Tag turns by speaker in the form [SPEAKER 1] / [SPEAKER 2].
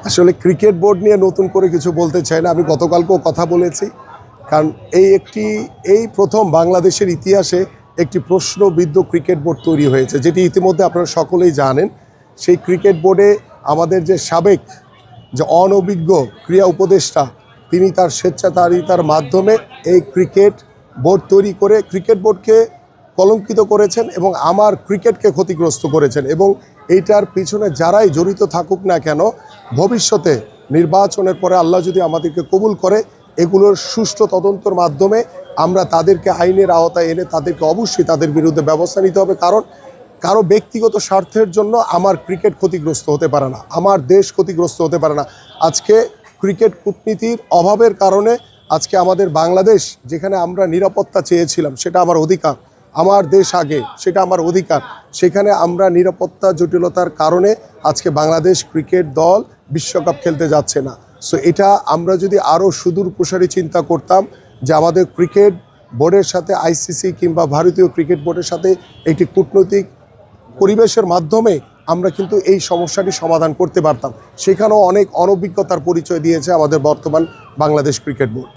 [SPEAKER 1] আসলে cricket board নিয়ে নতুন করে কিছু বলতে চাই না। আমি গতকালকেও কথা বলেছি, কারণ এই প্রথম বাংলাদেশের ইতিহাসে একটি প্রশ্নবিদ্ধ ক্রিকেট বোর্ড তৈরি হয়েছে, যেটি ইতিমধ্যে আপনারা সকলেই জানেন। সেই ক্রিকেট বোর্ডে আমাদের যে সাবেক যে অনভিজ্ঞ ক্রীড়া উপদেষ্টা, তিনি তার স্বেচ্ছাচারিতার মাধ্যমে এই ক্রিকেট বোর্ড তৈরি করে ক্রিকেট বোর্ডকে কলঙ্কিত করেছেন এবং আমার ক্রিকেটকে ক্ষতিগ্রস্ত করেছেন। এবং এইটার পিছনে যারাই জড়িত থাকুক না কেন, ভবিষ্যতে নির্বাচনের পরে আল্লাহ যদি আমাদেরকে কবুল করে, এগুলোর সুষ্ঠু তদন্তের মাধ্যমে আমরা তাদেরকে আইনের আওতায় এনে তাদেরকে অবশ্যই তাদের বিরুদ্ধে ব্যবস্থা নিতে হবে। কারণ কারো ব্যক্তিগত স্বার্থের জন্য আমার ক্রিকেট ক্ষতিগ্রস্ত হতে পারে না, আমার দেশ ক্ষতিগ্রস্ত হতে পারে না। আজকে ক্রিকেট কূটনীতির অভাবের কারণে আজকে আমাদের বাংলাদেশ, যেখানে আমরা নিরাপত্তা চেয়েছিলাম, সেটা আমার অধিকার, আমার দেশ আগে, সেটা আমার অধিকার, সেখানে আমরা নিরাপত্তা জটিলতার কারণে আজকে বাংলাদেশ ক্রিকেট দল বিশ্বকাপ খেলতে যাচ্ছে না। সো এটা আমরা যদি আরও সুদূর প্রসারী চিন্তা করতাম যে আমাদের ক্রিকেট বোর্ডের সাথে আইসিসি কিংবা ভারতীয় ক্রিকেট বোর্ডের সাথে একটি কূটনৈতিক পরিবেশের মাধ্যমে আমরা কিন্তু এই সমস্যাটি সমাধান করতে পারতাম। সেখানেও অনেক অনভিজ্ঞতার পরিচয় দিয়েছে আমাদের বর্তমান বাংলাদেশ ক্রিকেট বোর্ড।